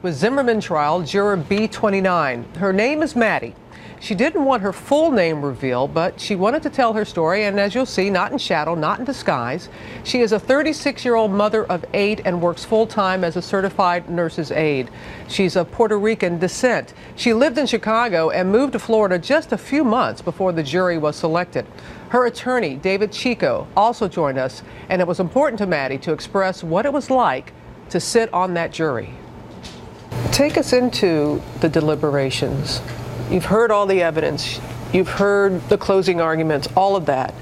with Zimmerman trial juror B29. Her name is Maddie. She didn't want her full name revealed, but she wanted to tell her story, and as you'll see, not in shadow, not in disguise. She is a 36-year-old mother of 8 and works full-time as a certified nurse's aide. She's of Puerto Rican descent. She lived in Chicago and moved to Florida just a few months before the jury was selected. Her attorney, David Chico, also joined us, and it was important to Maddie to express what it was like to sit on that jury. Take us into the deliberations. You've heard all the evidence. You've heard the closing arguments, all of that.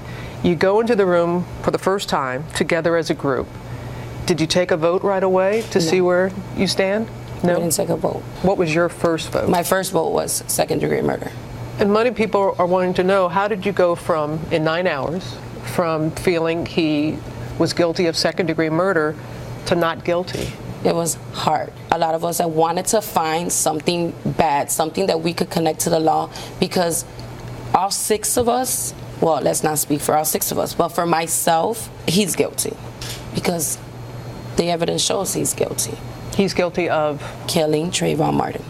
You go into the room for the first time together as a group. Did you take a vote right away to see where you stand? No? I didn't take a vote. What was your first vote? My first vote was second-degree murder. And many people are wanting to know, how did you go from, in 9 hours, from feeling he was guilty of second-degree murder to not guilty? It was hard. A lot of us that wanted to find something bad, something that we could connect to the law, because all 6 of us, well, let's not speak for all 6 of us, but for myself, he's guilty because the evidence shows he's guilty. He's guilty of? Killing Trayvon Martin.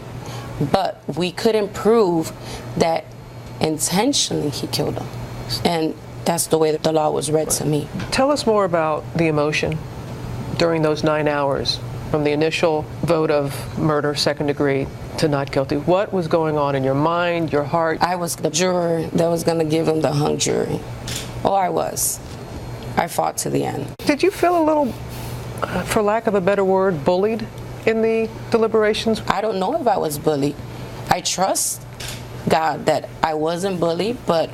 But we couldn't prove that intentionally he killed him. And that's the way that the law was read to me. Tell us more about the emotion during those 9 hours, from the initial vote of murder, second degree, to not guilty. What was going on in your mind, your heart? I was the juror that was going to give him the hung jury. Oh, I was. I fought to the end. Did you feel a little, for lack of a better word, bullied in the deliberations? I don't know if I was bullied. I trust God that I wasn't bullied, but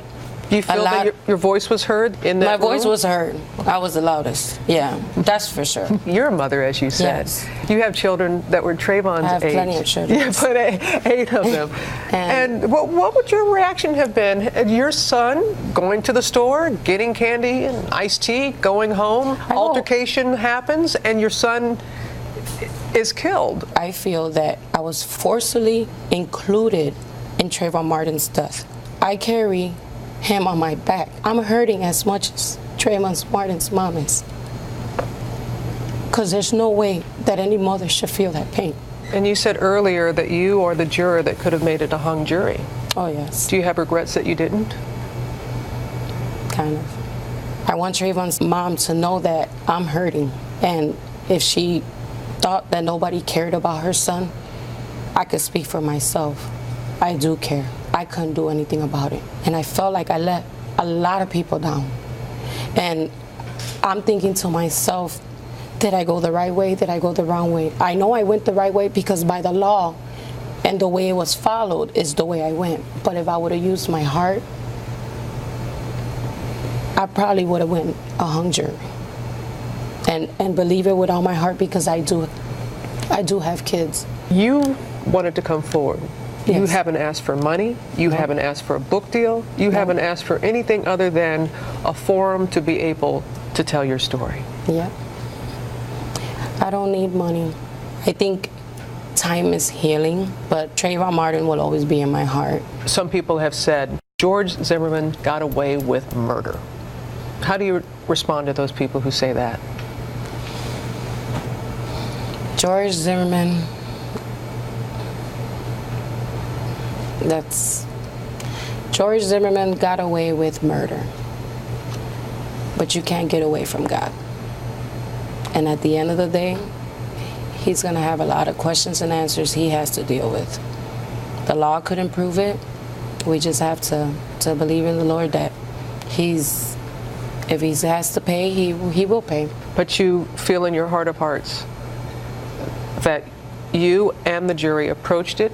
do you feel that your voice was heard in that My room? voice was heard. I was the loudest. Yeah, that's for sure. You're a mother, as you said. Yes. You have children that were Trayvon's age. I have plenty of children. Yeah, but 8 of them. and what would your reaction have been? Your son going to the store, getting candy and iced tea, going home, altercation happens, and your son is killed. I feel that I was forcibly included in Trayvon Martin's death. I carry him on my back. I'm hurting as much as Trayvon Martin's mom is. Because there's no way that any mother should feel that pain. And you said earlier that you are the juror that could have made it a hung jury. Oh, yes. Do you have regrets that you didn't? Kind of. I want Trayvon's mom to know that I'm hurting. And if she thought that nobody cared about her son, I could speak for myself. I do care. I couldn't do anything about it. And I felt like I let a lot of people down. And I'm thinking to myself, did I go the right way? Did I go the wrong way? I know I went the right way because by the law and the way it was followed is the way I went. But if I would have used my heart, I probably would have went a hung jury. And believe it with all my heart, because I do have kids. You wanted to come forward. Yes. You haven't asked for money. You haven't asked for a book deal. You haven't asked for anything other than a forum to be able to tell your story. Yeah. I don't need money. I think time is healing, but Trayvon Martin will always be in my heart. Some people have said George Zimmerman got away with murder. How do you respond to those people who say that? George Zimmerman, George Zimmerman got away with murder, but you can't get away from God. And at the end of the day, he's going to have a lot of questions and answers he has to deal with. The law couldn't prove it. We just have to believe in the Lord that if he has to pay, he will pay. But you feel in your heart of hearts that you and the jury approached it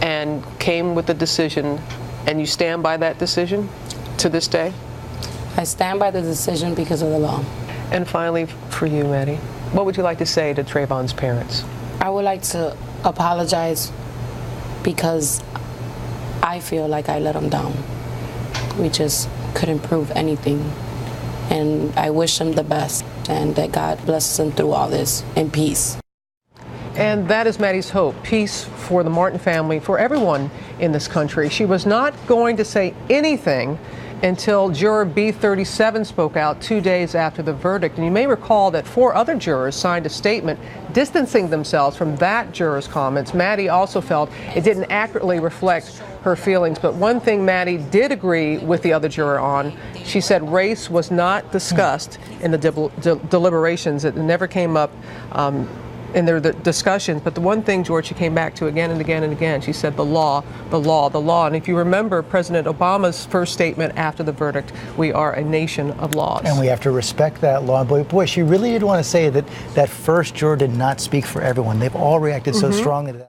and came with the decision, and you stand by that decision to this day? I stand by the decision because of the law. And finally, for you, Maddie, what would you like to say to Trayvon's parents? I would like to apologize because I feel like I let them down. We just couldn't prove anything. And I wish them the best and that God blesses them through all this in peace. And that is Maddie's hope, peace for the Martin family, for everyone in this country. She was not going to say anything until juror B37 spoke out 2 days after the verdict. And you may recall that 4 other jurors signed a statement distancing themselves from that juror's comments. Maddie also felt it didn't accurately reflect her feelings. But one thing Maddie did agree with the other juror on, she said race was not discussed in the deliberations. It never came up in their discussions. But the one thing, George, she came back to again and again and again, she said the law, the law, the law. And if you remember President Obama's first statement after the verdict, we are a nation of laws. And we have to respect that law. Boy, she really did want to say that that first juror did not speak for everyone. They've all reacted so strongly to that.